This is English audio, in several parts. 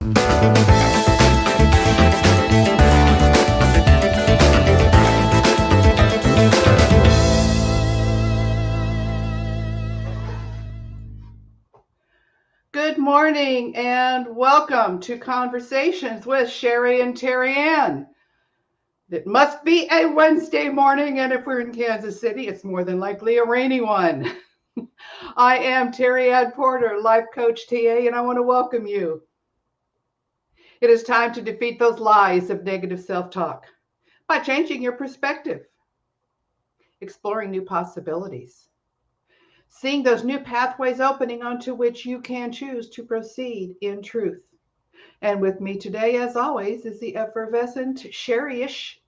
Good morning and welcome to Conversations with Sheri and TerryAnn. It must be a Wednesday morning, and if we're in Kansas City, it's more than likely a rainy one. I am TerryAnn Porter, life coach TA, and I want to welcome you. It is time to defeat those lies of negative self-talk by changing your perspective, exploring new possibilities, seeing those new pathways opening onto which you can choose to proceed in truth. And with me today, as always, is the effervescent Sheri-ish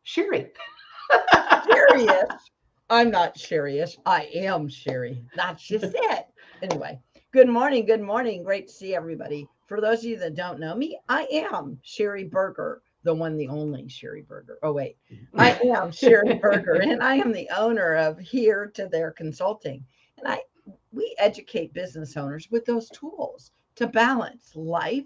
Sheri. Serious. I'm not serious. I am Sheri. That's just it. Anyway, good morning. Good morning. Great to see everybody. For those of you that don't know me, I am Sheri Berger, the one, the only Sheri Berger. Oh, wait. I am Sheri Berger, and I am the owner of Here to There Consulting. And we educate business owners with those tools to balance life,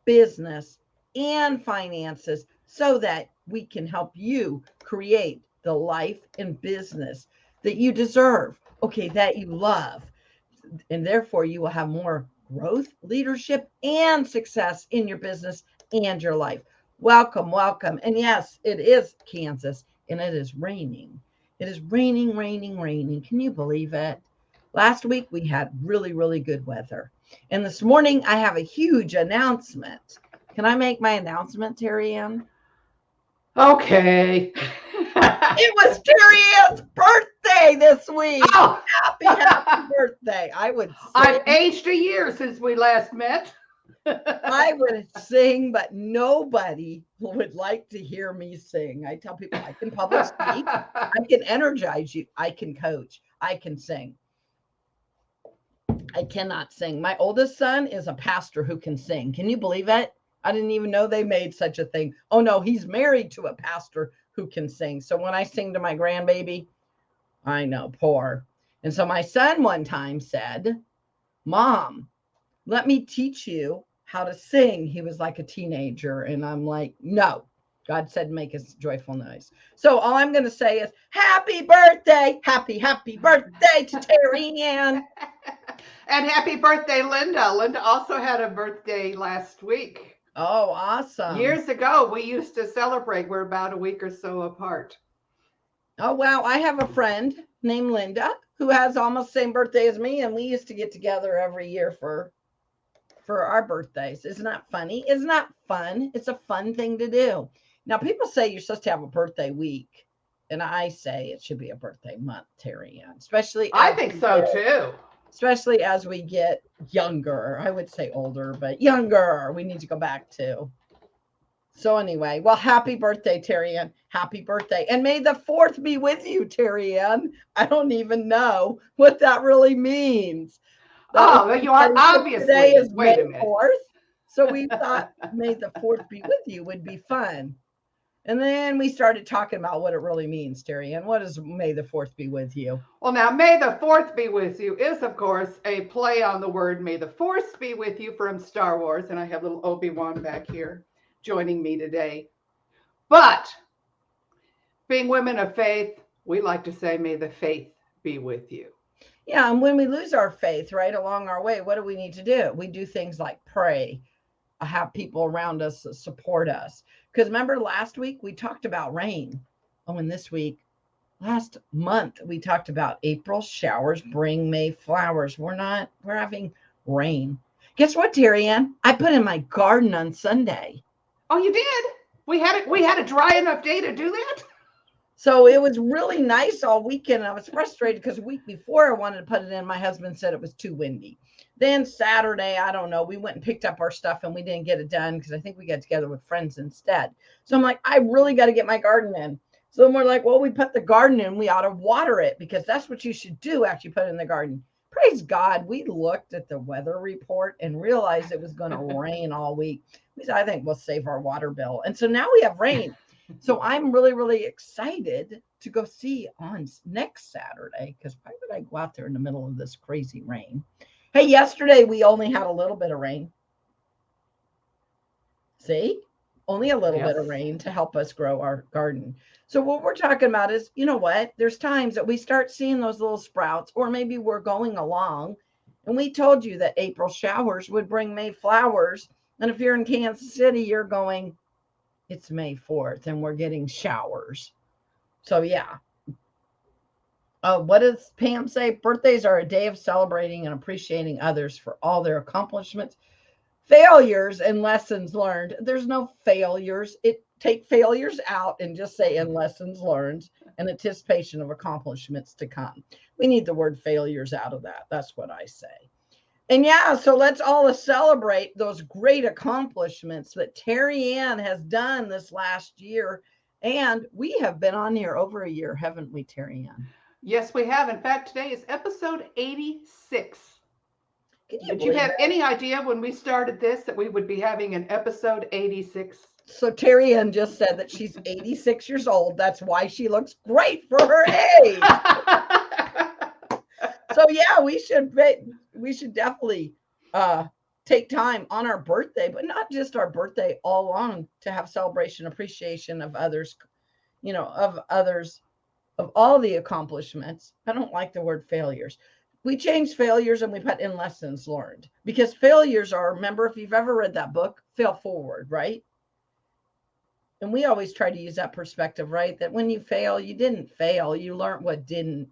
business, and finances so that we can help you create the life and business that you deserve, okay, that you love. And therefore, you will have more growth, leadership, and success in your business and your life. Welcome, welcome. And yes, it is Kansas and it is raining. It is raining, raining, raining. Can you believe it? Last week we had really, really good weather. And this morning I have a huge announcement. Can I make my announcement, TerryAnn? Okay. It was TerryAnn's birthday this week. Oh, Happy birthday. I've aged a year since we last met. I would sing, but nobody would like to hear me sing. I tell people I can public speak, I can energize you, I can coach, I can sing. I cannot sing. My oldest son is a pastor who can sing. Can you believe it? I didn't even know they made such a thing. Oh no, he's married to a pastor who can sing. So when I sing to my grandbaby, I know, poor. And so my son one time said, Mom, let me teach you how to sing. He was like a teenager. And I'm like, no. God said, make a joyful noise. So all I'm going to say is, happy birthday, happy birthday to TerryAnn. And happy birthday, Linda. Linda also had a birthday last week. Oh, awesome. Years ago, we used to celebrate. We're about a week or so apart. Oh, wow. I have a friend named Linda who has almost the same birthday as me. And we used to get together every year for our birthdays. Isn't that funny? Isn't that fun? It's a fun thing to do. Now, people say you're supposed to have a birthday week. And I say it should be a birthday month, TerryAnn. Especially I think so too. Especially as we get younger. I would say older, but younger. We need to go back to. So anyway, well, happy birthday, TerryAnn. Happy birthday. And may the 4th be with you, TerryAnn. I don't even know what that really means. You are obviously. Today is May 4th. So we thought May the 4th be with you would be fun. And then we started talking about what it really means, TerryAnn. What does May the 4th be with you? Well, now, May the 4th be with you is, of course, a play on the word May the Force be with you from Star Wars. And I have little Obi-Wan back here joining me today. But being women of faith, we like to say, may the faith be with you. Yeah, and when we lose our faith right along our way, what do we need to do? We do things like pray, have people around us support us. Because remember last week we talked about rain. Oh, and this week, last month, we talked about April showers bring May flowers. We're having rain. Guess what, TerryAnn? I put in my garden on Sunday. Oh, you did? We had a dry enough day to do that? So it was really nice all weekend. I was frustrated because the week before I wanted to put it in. My husband said it was too windy. Then Saturday, I don't know, we went and picked up our stuff and we didn't get it done because I think we got together with friends instead. So I'm like, I really got to get my garden in. So then we're like, well, we put the garden in. We ought to water it because that's what you should do after you put it in the garden. Praise God. We looked at the weather report and realized it was going to rain all week. We said, I think we'll save our water bill. And so now we have rain. So I'm really, really excited to go see on next Saturday because why would I go out there in the middle of this crazy rain? Hey, yesterday we only had a little bit of rain. See, only a little bit of Yes. rain to help us grow our garden. So what we're talking about is, you know what? There's times that we start seeing those little sprouts, or maybe we're going along, and we told you that April showers would bring May flowers. And if you're in Kansas City, you're going, it's May 4th, and we're getting showers. So yeah. What does Pam say? Birthdays are a day of celebrating and appreciating others for all their accomplishments, failures, and lessons learned. There's no failures. It take failures out and just say and lessons learned and anticipation of accomplishments to come. We need the word failures out of that. That's what I say. And yeah, so let's all celebrate those great accomplishments that TerryAnn has done this last year. And we have been on here over a year, haven't we, TerryAnn? Yes, we have. In fact, today is episode 86. Can you Did you believe have that? any idea when we started this that we would be having an episode 86? So TerryAnn just said that she's 86 years old. That's why she looks great for her age. So yeah, we should definitely take time on our birthday, but not just our birthday, all along, to have celebration, appreciation of others, of others, of all the accomplishments. I don't like the word failures. We changed failures and we put in lessons learned, because failures are, remember, if you've ever read that book, Fail Forward, right? And we always try to use that perspective, right? That when you fail, you didn't fail. You learned what didn't.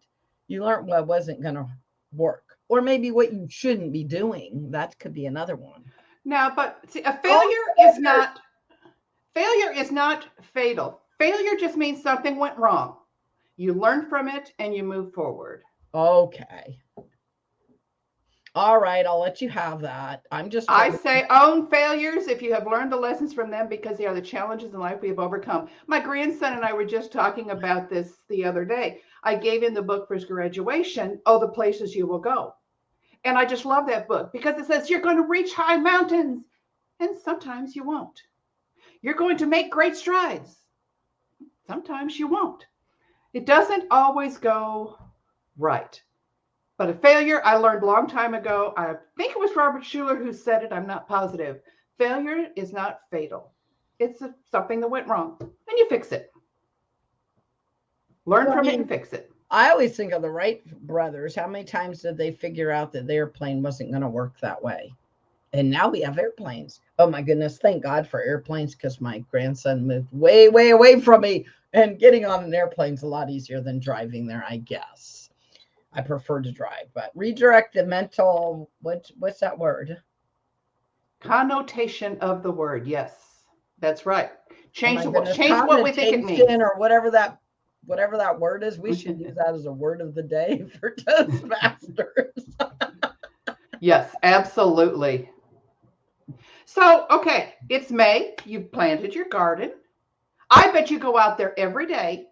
You learned what wasn't going to work, or maybe what you shouldn't be doing. That could be another one. Now, but see, a Oh, failure is not fatal. Failure just means something went wrong. You learn from it and you move forward. okay. All right, I'll let you have that. I'm just I trying to. say own failures if you have learned the lessons from them, because they are the challenges in life we have overcome. My grandson and I were just talking about this the other day. I gave him the book for his graduation, Oh, the Places You Will Go. And I just love that book because it says you're going to reach high mountains and sometimes you won't. You're going to make great strides. Sometimes you won't. It doesn't always go right. But a failure, I learned a long time ago. I think it was Robert Schuller who said it. I'm not positive. Failure is not fatal. It's something that went wrong, and you fix it. Learn Well, I from it mean, and fix it. I always think of the Wright brothers. How many times did they figure out that the airplane wasn't going to work that way? And now we have airplanes. Oh my goodness. Thank God for airplanes, because my grandson moved way, way away from me. And getting on an airplane is a lot easier than driving there, I guess. I prefer to drive, but redirect the mental, what's that word? Connotation of the word. Yes, that's right. Oh my goodness, Change what we think it connotation, means. or whatever that word is. We should use that as a word of the day for Toastmasters. Yes, absolutely. So, okay, it's May. You've planted your garden. I bet you go out there every day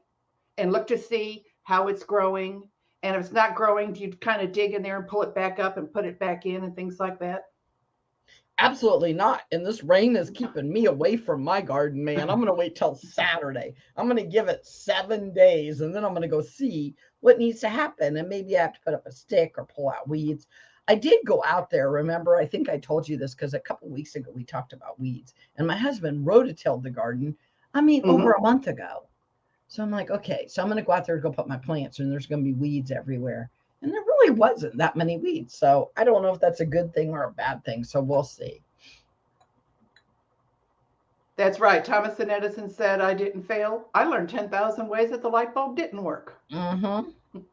and look to see how it's growing. And if it's not growing, do you kind of dig in there and pull it back up and put it back in and things like that? Absolutely not. And this rain is keeping me away from my garden, man. I'm going to wait till Saturday. I'm going to give it 7 days, and then I'm going to go see what needs to happen. And maybe I have to put up a stick or pull out weeds. I did go out there. Remember, I think I told you this because a couple of weeks ago we talked about weeds, and my husband rototilled the garden. I mean, over Mm-hmm. a month ago. So I'm like, okay, so I'm going to go out there and go put my plants, and there's going to be weeds everywhere. And there really wasn't that many weeds. So I don't know if that's a good thing or a bad thing. So we'll see. That's right. Thomas and Edison said, I didn't fail. I learned 10,000 ways that the light bulb didn't work. Mm-hmm. And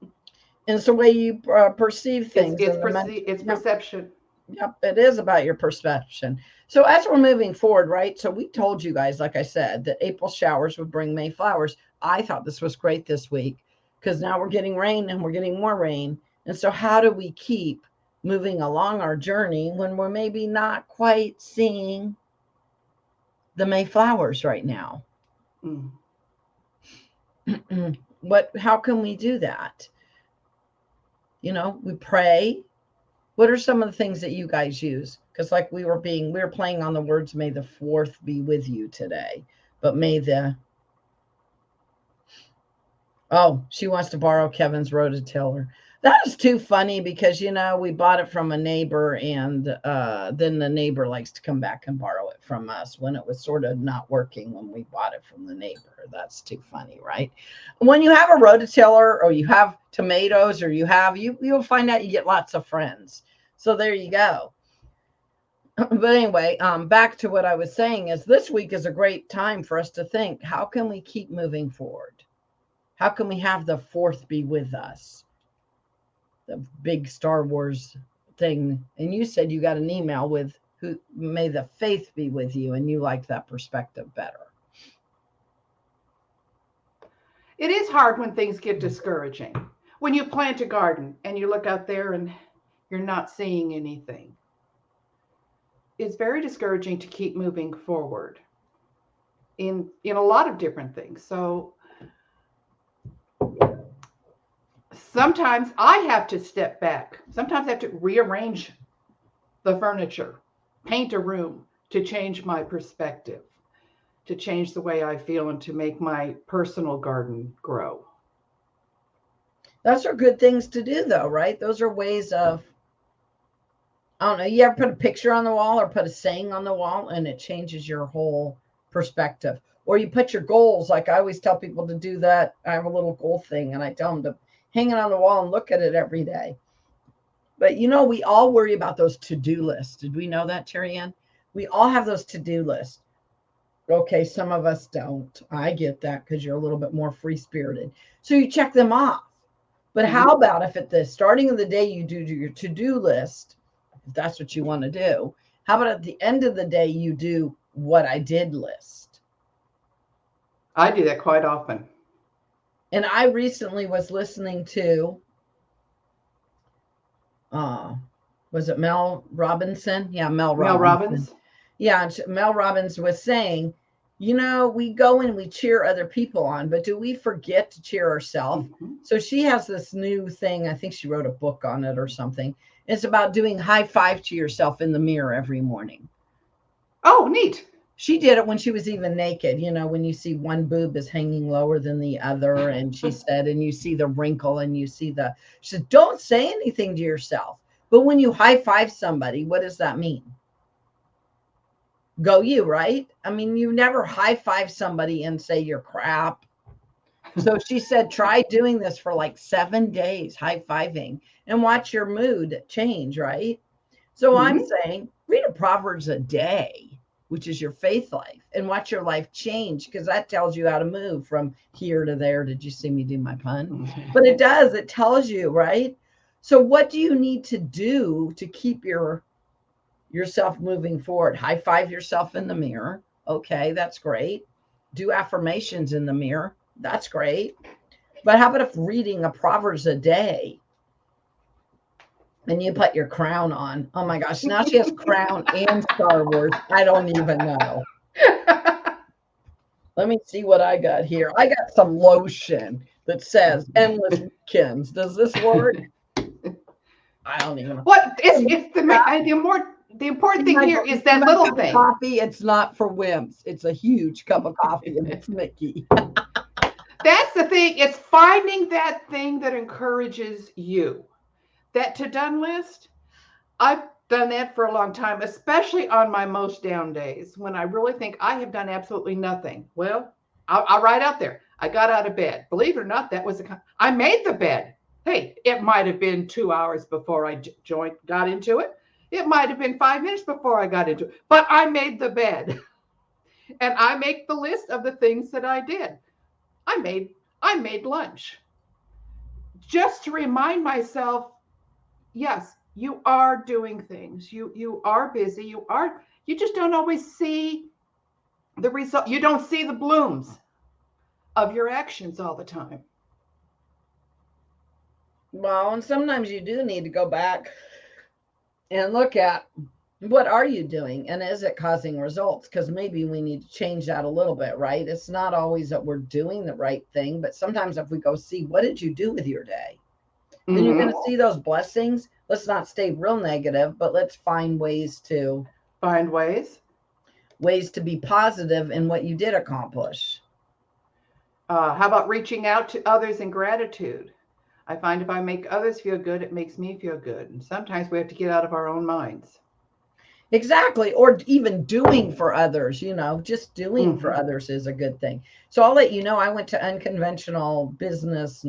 it's the way you perceive It's things it's and the it's yep, perception. yep, it is about your perception. So as we're moving forward, right? So we told you guys, like I said, that April showers would bring May flowers. I thought this was great this week because now we're getting rain and we're getting more rain. And so how do we keep moving along our journey when we're maybe not quite seeing the May flowers right now? Mm. How can we do that? We pray. What are some of the things that you guys use? Because like we were playing on the words, may the fourth be with you today. But she wants to borrow Kevin's rototiller. That is too funny because we bought it from a neighbor, and then the neighbor likes to come back and borrow it from us when it was sort of not working when we bought it from the neighbor. That's too funny, right? When you have a rototiller or you have tomatoes or you'll find out you get lots of friends. So there you go. But anyway, back to what I was saying is this week is a great time for us to think, how can we keep moving forward? How can we have the fourth be with us? The big Star Wars thing. And you said you got an email with who may the faith be with you, and you liked that perspective better. It is hard when things get discouraging. When you plant a garden and you look out there and you're not seeing anything, it's very discouraging to keep moving forward in a lot of different things. So sometimes I have to step back. Sometimes I have to rearrange the furniture, paint a room to change my perspective, to change the way I feel, and to make my personal garden grow. Those are good things to do, though, right? Those are ways of, I don't know, you ever put a picture on the wall or put a saying on the wall and it changes your whole perspective? Or you put your goals, like I always tell people to do that. I have a little goal thing and I tell them to hang it on the wall and look at it every day. But we all worry about those to-do lists. Did we know that, TerryAnn? We all have those to-do lists. Okay, some of us don't. I get that because you're a little bit more free-spirited. So you check them off. But how about if at the starting of the day you do your to-do list, if that's what you want to do, how about at the end of the day you do what I did list? I do that quite often. And I recently was listening to, was it Mel Robinson? Yeah, Mel Mel Robinson. Robbins? Yeah, Mel Robbins was saying, we go and we cheer other people on, but do we forget to cheer ourselves? So she has this new thing. I think she wrote a book on it or something. It's about doing high five to yourself in the mirror every morning. Oh, neat. She did it when she was even naked, when you see one boob is hanging lower than the other. And she said, and you see the wrinkle and she said, don't say anything to yourself. But when you high five somebody, what does that mean? Go you, right? I mean, you never high five somebody and say you're crap. So she said, try doing this for like 7 days, high fiving, and watch your mood change, right? So I'm saying, read a Proverbs a day, which is your faith life, and watch your life change, because that tells you how to move from here to there. Did you see me do my pun? But it does. It tells you, right? So what do you need to do to keep yourself moving forward? High five yourself in the mirror. Okay, that's great. Do affirmations in the mirror. That's great. But how about if reading a Proverbs a day and you put your crown on? Oh my gosh, now she has crown and Star Wars. I don't even know. Let me see what I got here. I got some lotion that says endless weekends. Does this work? I don't even know. What? It's the important thing here is that little thing. Coffee, it's not for wimps. It's a huge cup of coffee and it's Mickey. That's the thing. It's finding that thing that encourages you. That to-done list, I've done that for a long time, especially on my most down days when I really think I have done absolutely nothing. Well, I'll write out there. I got out of bed. Believe it or not, I made the bed. Hey, it might have been 2 hours before I got into it. It might have been 5 minutes before I got into it, but I made the bed. And I make the list of the things that I did. I made lunch. Just to remind myself, yes, you are doing things. You are busy. You just don't always see the result. You don't see the blooms of your actions all the time. Well, and sometimes you do need to go back and look at what are you doing and is it causing results? Because maybe we need to change that a little bit, right? It's not always that we're doing the right thing, but sometimes if we go see, what did you do with your day? Then you're going to see those blessings. Let's not stay real negative, but let's find ways to be positive in what you did accomplish. How about reaching out to others in gratitude? I find if I make others feel good, it makes me feel good. And sometimes we have to get out of our own minds. Exactly. Or even doing for others, just doing for Mm-hmm. others is a good thing. So I'll let you know, I went to Unconventional Business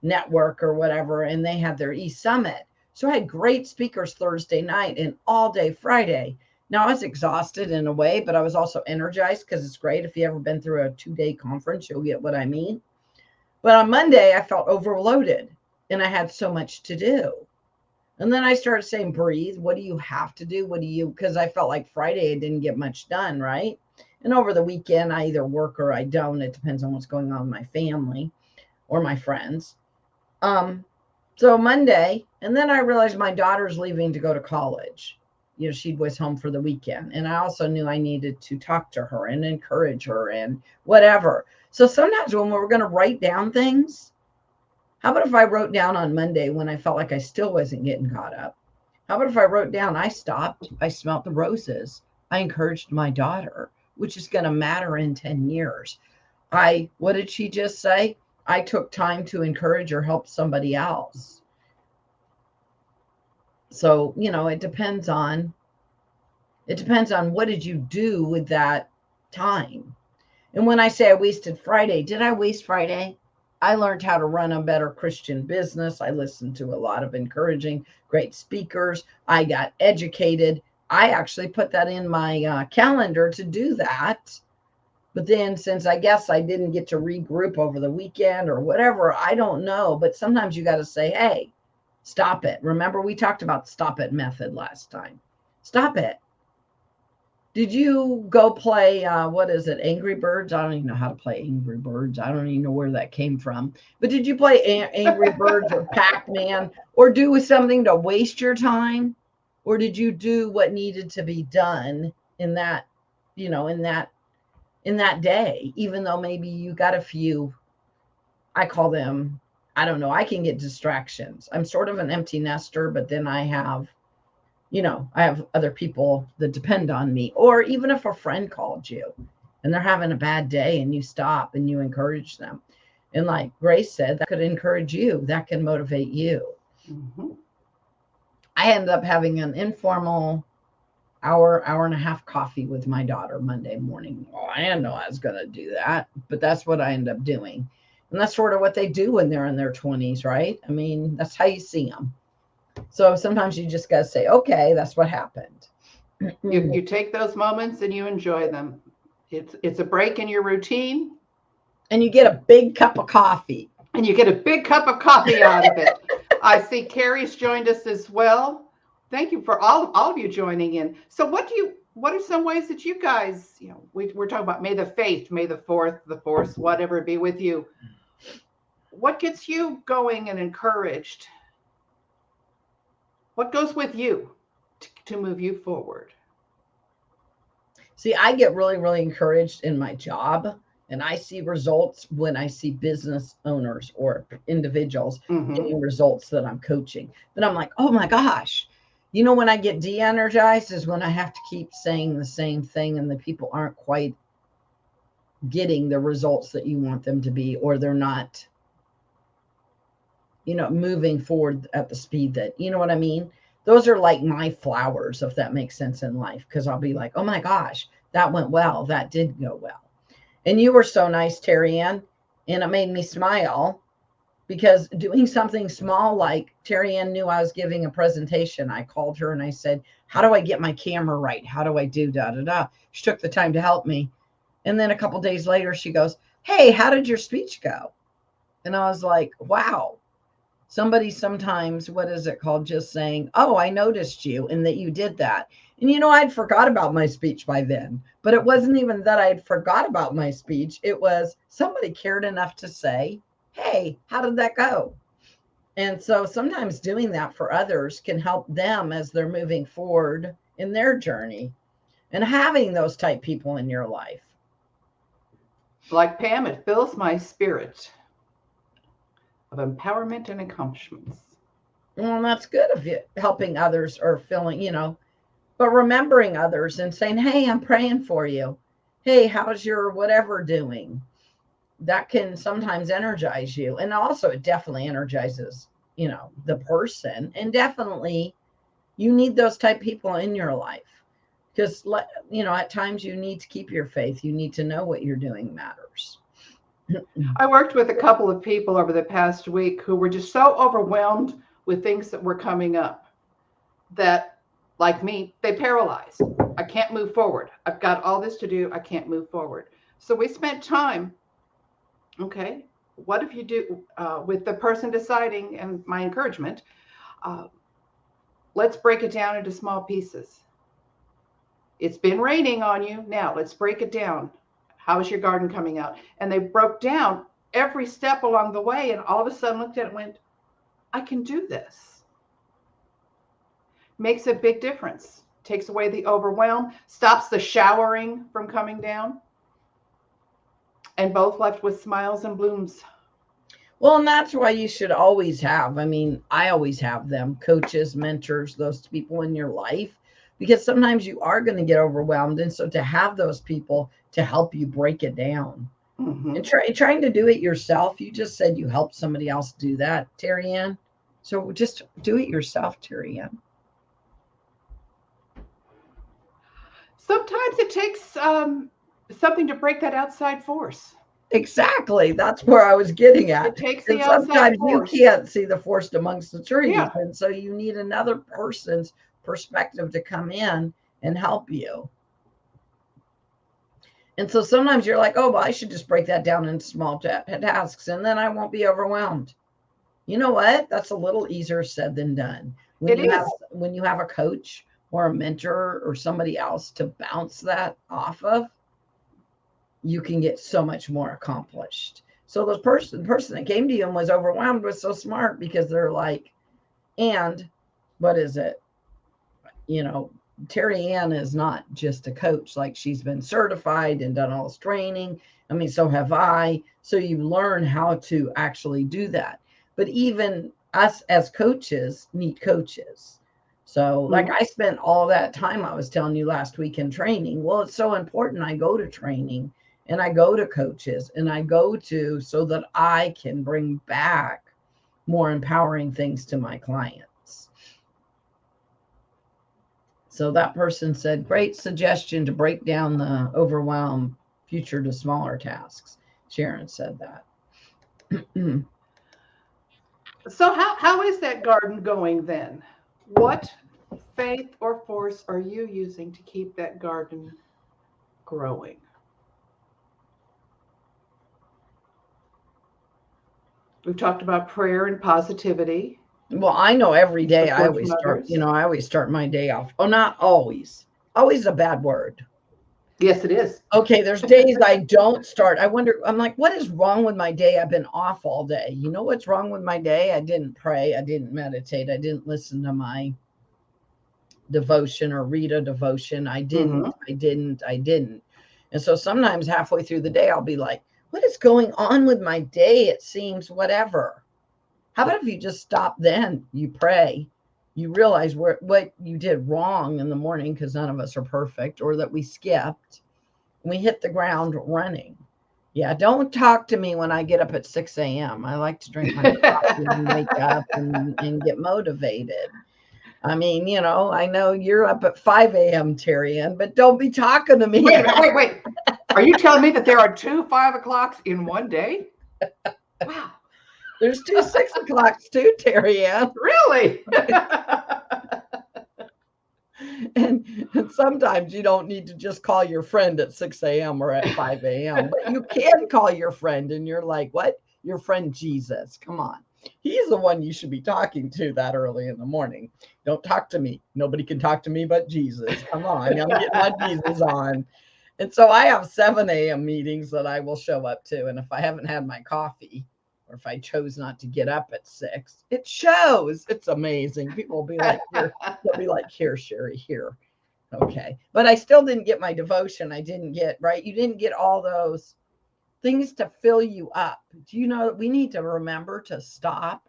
Network or whatever, and they had their e-summit. So I had great speakers Thursday night and all day Friday. Now I was exhausted in a way, but I was also energized because it's great. If you ever been through a 2-day conference, you'll get what I mean. But on Monday, I felt overloaded and I had so much to do. And then I started saying, breathe. What do you have to do? Because I felt like Friday I didn't get much done, right? And over the weekend, I either work or I don't. It depends on what's going on with my family or my friends. Um, so Monday, and then I realized my daughter's leaving to go to college. She was home for the weekend. And I also knew I needed to talk to her and encourage her and whatever. So sometimes when we're going to write down things, how about if I wrote down on Monday when I felt like I still wasn't getting caught up? How about if I wrote down, I stopped, I smelt the roses, I encouraged my daughter, which is going to matter in 10 years. What did she just say? I took time to encourage or help somebody else. So, it depends on what did you do with that time. And when I say I wasted Friday, did I waste Friday? I learned how to run a better Christian business. I listened to a lot of encouraging, great speakers. I got educated. I actually put that in my calendar to do that. But then, since I guess I didn't get to regroup over the weekend or whatever, I don't know. But sometimes you got to say, hey, stop it. Remember, we talked about stop it method last time. Stop it. Did you go play, what is it, Angry Birds? I don't even know how to play Angry Birds. I don't even know where that came from. But did you play Angry Birds or Pac-Man or do something to waste your time? Or did you do what needed to be done in that, you know, in that day, even though maybe you got a few, I call them, I don't know, I can get distractions. I'm sort of an empty nester, but then I have other people that depend on me. Or even if a friend called you and they're having a bad day and you stop and you encourage them. And like Grace said, that could encourage you, that can motivate you. Mm-hmm. I ended up having an informal hour and a half coffee with my daughter Monday morning. Well, I didn't know I was going to do that, but that's what I ended up doing. And that's sort of what they do when they're in their 20s, right? I mean, that's how you see them. So sometimes you just got to say, okay, that's what happened. You take those moments and you enjoy them. It's a break in your routine, And you get a big cup of coffee. and you get a big cup of coffee out of it. I see Carrie's joined us as well. Thank you for all of you joining in. So what are some ways that you guys, we're talking about May the 5th, May the 4th, the 4th, whatever be with you. What gets you going and encouraged? What goes with you to move you forward? See, I get really, really encouraged in my job, and I see results when I see business owners or individuals Mm-hmm. getting results that I'm coaching. Then I'm like, oh my gosh. When I get de energized is when I have to keep saying the same thing and the people aren't quite getting the results that you want them to be, or they're not, moving forward at the speed that, you know what I mean? Those are like my flowers, if that makes sense in life, because I'll be like, oh my gosh, that went well. That did go well. And you were so nice, TerryAnn, and it made me smile because doing something small, like TerryAnn knew I was giving a presentation. I called her and I said, how do I get my camera right? How do I do da da da? She took the time to help me. And then a couple days later, she goes, hey, how did your speech go? And I was like, wow. Somebody sometimes, what is it called? Just saying, oh, I noticed you and that you did that. And I'd forgot about my speech by then, but it wasn't even that I'd forgot about my speech. It was somebody cared enough to say, hey, how did that go? And so sometimes doing that for others can help them as they're moving forward in their journey and having those type people in your life. Like Pam, it fills my spirit of empowerment and accomplishments. Well, that's good of you helping others or feeling, but remembering others and saying, hey, I'm praying for you. Hey, how's your whatever doing? That can sometimes energize you. And also, it definitely energizes, the person. And definitely, You need those type people in your life because, at times you need to keep your faith. You need to know what you're doing matters. I worked with a couple of people over the past week who were just so overwhelmed with things that were coming up that, like me, they paralyzed. I can't move forward. I've got all this to do. I can't move forward. So we spent time. Okay, what if you do with the person deciding, and my encouragement, uh, let's break it down into small pieces. It's been raining on you. Now let's break it down. How is your garden coming out? And they broke down every step along the way, and all of a sudden looked at it and went, I can do this. Makes a big difference. Takes away the overwhelm, stops the showering from coming down, and both left with smiles and blooms. Well, and that's why you should always have, I always have them, coaches, mentors, those people in your life, because sometimes you are going to get overwhelmed. And so to have those people to help you break it down and trying to do it yourself, you just said you helped somebody else do that, TerryAnn. So just do it yourself, TerryAnn. Sometimes it takes something to break that outside force. Exactly. That's where I was getting at. It takes And the outside sometimes force. you can't see the forest amongst the trees. Yeah. And so you need another person's perspective to come in and help you. And so sometimes you're like, oh, well, I should just break that down into small tasks and then I won't be overwhelmed. You know what? That's a little easier said than done. When you have a coach or a mentor or somebody else to bounce that off of, you can get so much more accomplished. So the person that came to you and was overwhelmed was so smart because they're like, and what is it? TerryAnn is not just a coach. Like, she's been certified and done all this training. So have I. So you learn how to actually do that. But even us as coaches need coaches. So like I spent all that time I was telling you last week in training. Well, it's so important. I go to training and I go to coaches and I go to so that I can bring back more empowering things to my clients. So that person said, great suggestion to break down the overwhelm future to smaller tasks. Sharon said that. So how is that garden going then? What faith or force are you using to keep that garden growing? We've talked about prayer and positivity, Well, I know every day support from others. I always start my day off. Oh, not always. Always a bad word. Yes, it is. Okay, there's days I don't start. I'm like, what is wrong with my day? I've been off all day. You know what's wrong with my day? I didn't pray. I didn't meditate. I didn't listen to my devotion or read a devotion. I didn't. And so sometimes halfway through the day, I'll be like, what is going on with my day? It seems whatever. How about if you just stop then? You pray. You realize what you did wrong in the morning, because none of us are perfect, or that we skipped. We hit the ground running. Yeah, don't talk to me when I get up at 6 a.m. I like to drink my coffee and wake up and get motivated. I know you're up at 5 a.m., TerryAnn, but don't be talking to me. Wait a minute, wait. Are you telling me that there are 2 5 o'clocks in one day? Wow. There's 2 6 o'clocks too, TerryAnn. Really? And sometimes you don't need to just call your friend at 6 a.m. or at 5 a.m., but you can call your friend and you're like, what? Your friend Jesus. Come on. He's the one you should be talking to that early in the morning. Don't talk to me. Nobody can talk to me but Jesus. Come on. I'm getting my Jesus on. And so I have 7 a.m. meetings that I will show up to. And if I haven't had my coffee, or if I chose not to get up at 6, it shows. It's amazing. People will be like, here. They'll be like, here, Sheri, here. Okay. But I still didn't get my devotion. I didn't get, right? You didn't get all those things to fill you up. Do you know that we need to remember to stop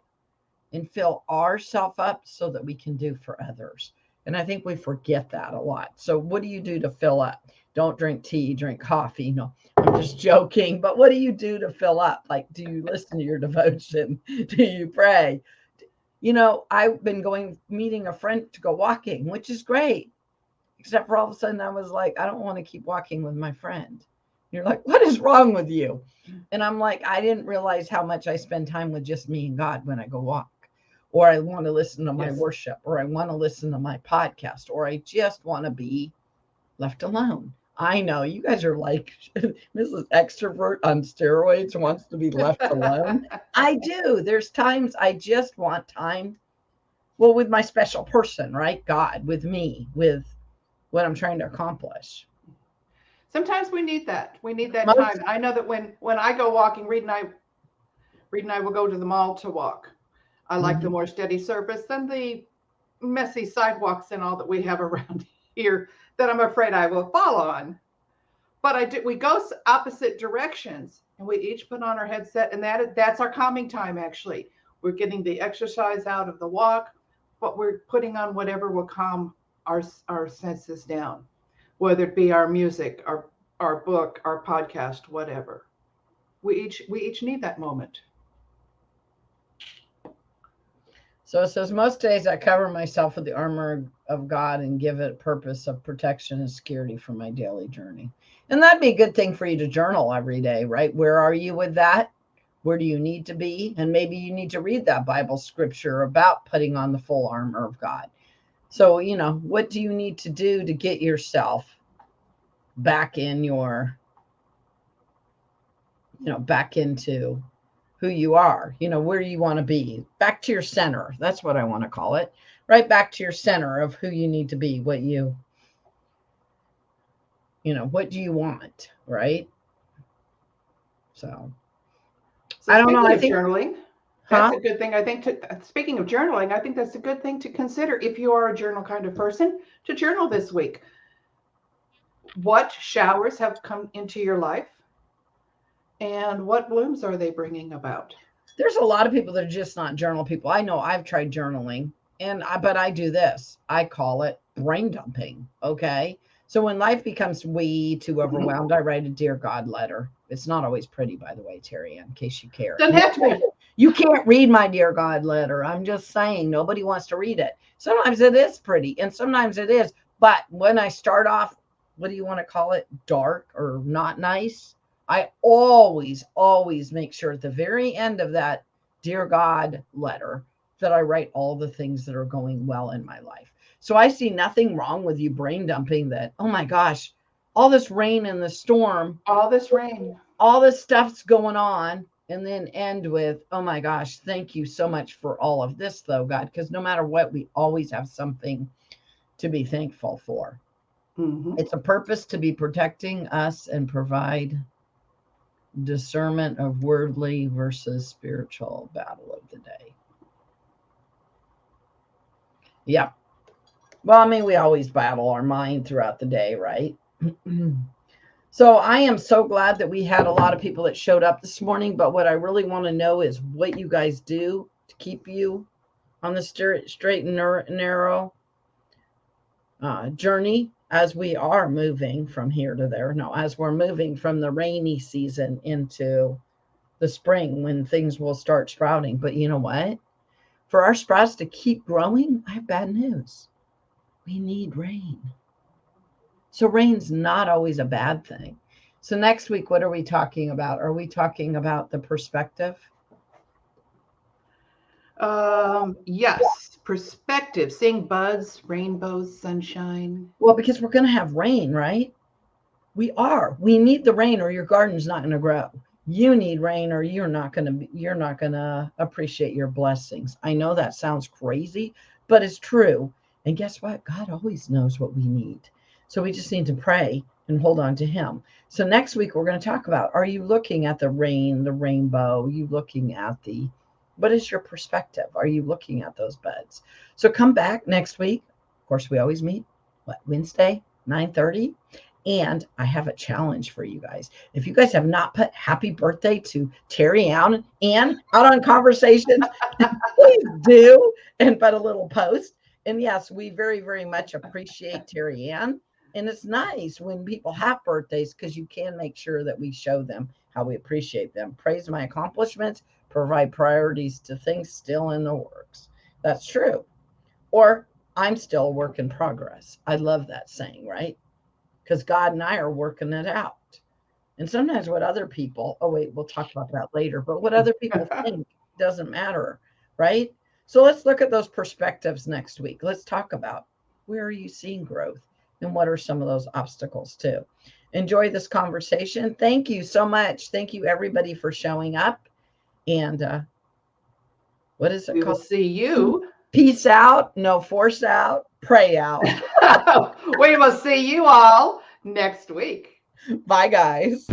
and fill ourselves up so that we can do for others? And I think we forget that a lot. So what do you do to fill up? Don't drink tea, drink coffee. No, I'm just joking. But what do you do to fill up? Like, do you listen to your devotion? Do you pray? I've been meeting a friend to go walking, which is great. Except for all of a sudden I was like, I don't want to keep walking with my friend. You're like, what is wrong with you? And I'm like, I didn't realize how much I spend time with just me and God when I go walk. Or I want to listen to my Yes. worship, or I want to listen to my podcast, or I just want to be left alone. I know you guys are like Mrs. Extrovert on steroids wants to be left alone. I do. There's times I just want time, well, with my special person, right? God, with me, with what I'm trying to accomplish. Sometimes we need that. We need that time. Most, I know that when I go walking, Reed and I will go to the mall to walk. I like the mhm. more steady surface than the messy sidewalks and all that we have around here that I'm afraid I will fall on. But I do. We go opposite directions, and we each put on our headset, and that's our calming time. Actually, we're getting the exercise out of the walk, but we're putting on whatever will calm our senses down, whether it be our music, our book, our podcast, whatever. We each need that moment. So it says, most days I cover myself with the armor of God and give it a purpose of protection and security for my daily journey. And that'd be a good thing for you to journal every day, right? Where are you with that? Where do you need to be? And maybe you need to read that Bible scripture about putting on the full armor of God. So, what do you need to do to get yourself back in back into who you are, where you want to be, back to your center. That's what I want to call it. Right back to your center of who you need to be, what do you want, right? So, So I don't know. speaking I of think, journaling, huh? that's a good thing. I think. Speaking of journaling, I think that's a good thing to consider if you are a journal kind of person to journal this week. What showers have come into your life, and what blooms are they bringing about? There's a lot of people that are just not journal people. I know I've tried journaling, but I do this. I call it brain dumping. Okay. So when life becomes way too overwhelmed, I write a dear God letter. It's not always pretty, by the way, Terry, in case you care. Doesn't have to be. You can't read my dear God letter. I'm just saying nobody wants to read it. Sometimes it is pretty and sometimes it is. But when I start off, what do you want to call it? Dark or not nice? I always, always make sure at the very end of that dear God letter that I write all the things that are going well in my life. So I see nothing wrong with you brain dumping that, oh my gosh, all this rain and the storm, All this rain. all this stuff's going on, and then end with, oh my gosh, thank you so much for all of this, though, God, because no matter what, we always have something to be thankful for. Hmm. It's a purpose to be protecting us and provide discernment of worldly versus spiritual battle of the day. Yeah. Well, I mean, we always battle our mind throughout the day, right? So I am so glad that we had a lot of people that showed up this morning. But what I really want to know is what you guys do to keep you on the straight and narrow journey as we are moving from here to there. No, as we're moving from the rainy season into the spring when things will start sprouting. But you know what? For our sprouts to keep growing, I have bad news. We need rain. So rain's not always a bad thing. So next week, what are we talking about? Are we talking about the perspective? Yes, perspective, seeing buds, rainbows, sunshine. Well, because we're going to have rain, right? We are. We need the rain, or your garden's not going to grow. You need rain, or you're not going to appreciate your blessings. I know that sounds crazy, but it's true. And guess what? God always knows what we need. So we just need to pray and hold on to Him. So next week we're going to talk about: are you looking at the rain, the rainbow? Are you looking at the what is your perspective? Are you looking at those buds? So come back next week. Of course, we always meet Wednesday, 9:30. And I have a challenge for you guys. If you guys have not put happy birthday to TerryAnn out on Conversations, please do and put a little post. And yes, we very, very much appreciate TerryAnn. And it's nice when people have birthdays because you can make sure that we show them how we appreciate them. Praise my accomplishments, provide priorities to things still in the works. That's true. Or I'm still a work in progress. I love that saying, right? Because God and I are working it out. And sometimes what other people, oh, wait, we'll talk about that later, but what other people think doesn't matter, right? So let's look at those perspectives next week. Let's talk about where are you seeing growth and what are some of those obstacles too. Enjoy this conversation. Thank you so much. Thank you, everybody, for showing up. And what is it We will called? see you. Peace out, no force out, pray out. We will see you all next week. Bye, guys.